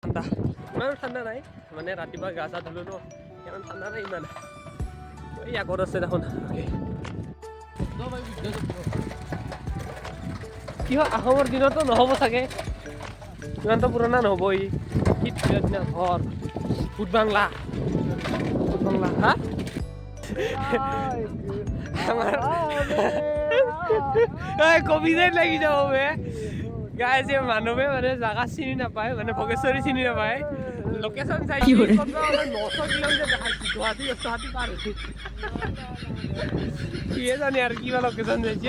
ঠাণ্ডা ইমান ঠাণ্ডা নাই মানে ৰাতিপুৱা গা চা ধুলো ন ইমান ঠাণ্ডা নাই ইমান এই আগত আছে দেখোন কি হয় আহোমৰ দিনতো নহ'ব চাগে ইমানটো পুৰণা নহ'ব ই কি ধুনীয়া ধুনীয়া ঘৰ ভূত বাংলা হা কবি যেন লাগি যাব বে গাই যে মানুহে মানে জাগা চিনি নাপায় মানে ভোগেশ্বৰী চিনি নাপায় লোকেশ্যন চাইছি 900 কিলোমিটাৰ দেখাইছি গুৱাহাটী পাৰ হৈছে কিয়ে জানে আৰু কিবা লোকেশ্যন চাইছি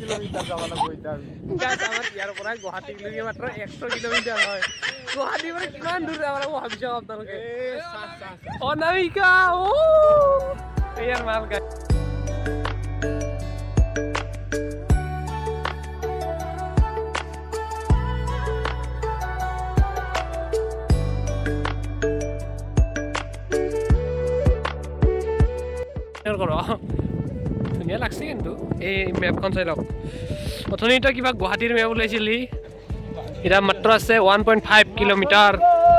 কিলোমিটাৰ যাব লাগিব এতিয়া আমাৰ ইয়াৰ পৰা গুৱাহাটীলৈকে মাত্ৰ 100 কিলোমিটাৰ হয় গুৱাহাটীৰ পৰা কিমান দূৰ যাব লাগিব ভাবি চাওক আপোনালোকে অনামিকা ইয়াৰ মাল গাই ধুনীয়া লাগছে কিন্তু এই মেপখন চাই লওক অথনি তই কিবা গুৱাহাটীৰ মেপ ওলাইছিলি এতিয়া মাত্ৰ আছে 1.5 কিলোমিটাৰ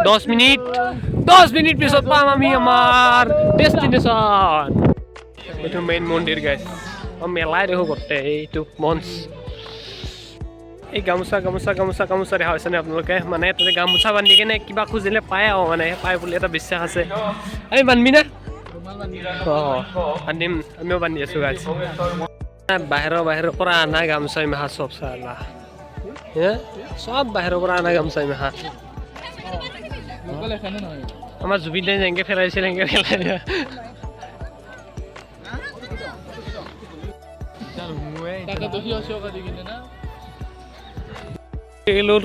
10 মিনিট পিছত পাম আমি আমাৰ ডেষ্টিনেশ্যন এইটো মেইন মন্দিৰ গাইছ মেলাই দেখো গোটেই এইটো মঞ্চ এই গামোচা দেখা হৈছেনে আপোনালোকে মানে তাতে গামোচা বান্ধি কেনে কিবা খুজিলে পায় আৰু মানে পায় বুলি এটা বিশ্বাস আছে আমি বান্ধিবি না বান্ধিম আমিও বান্ধি আছো গাইছ বাহিৰৰ পৰা আনা গামোচা মেহা চব চালা সব বাহিৰৰ পৰা আনা গামোচা মেহা আমাৰ জুবিন দাই যেনেকৈ ফেলাইছিল এনেকৈ ফেলাই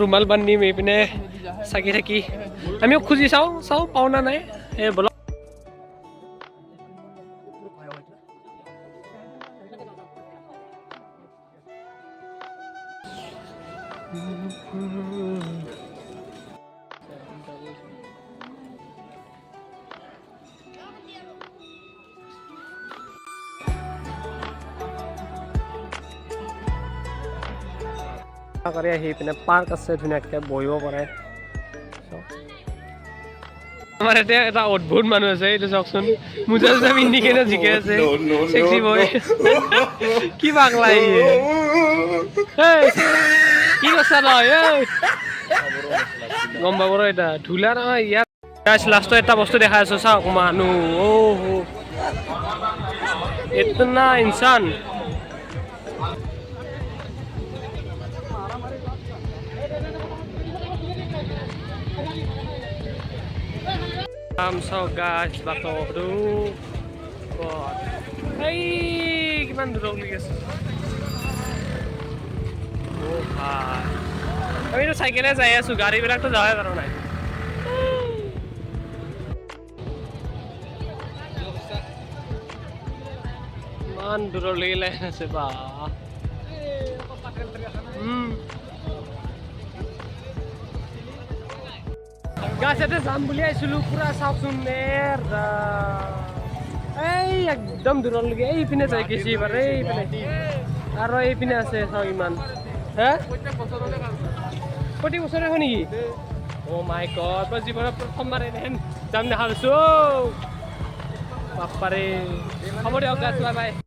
ৰুমাল বান্ধিম এইপিনে চাকি থাকি আমিও খুজি চাওঁ পাওঁ না নাই এই বলক কৰি আহি পিনে পাৰ্ক আছে ধুনীয়াকৈ বহিব পাৰে আমাৰ এতিয়া এটা অদ্ভুত মানুহ আছে এইটো চাওকচোন মোজা চোজা পিন্ধি কেনে জিকে আছে চেক্সি বয় কি পাগলা কি কৈছা নহয় গম পাব ৰ এটা ধূলা নহয় ইয়াত লাষ্টত এটা বস্তু দেখাই আছো চাওক মানুহ ইতনা ইনচান চাওক গাছ বাটটো এই কিমান দূৰক লাগি আছে আমিতো চাইকেলে যাই আছো গাড়ীবিলাকতো যাবই পৰা নাই ইমান দূৰলৈকে লাইন আছে বা গাছতে যাম বুলি আহিছিলো পুৰা চাওকচোন এই একদম দূৰলৈকে এইপিনে যাই গেছি এবাৰ এইপিনে আৰু এইপিনে আছে চাওক ইমান হে প্ৰতি বছৰে হয় নেকি মাই গড মই জীৱনত প্ৰথমবাৰ এনেহেন যাম দেখা পাইছো বাপ্পাৰে হ'ব দিয়ক গাছ বাই বাই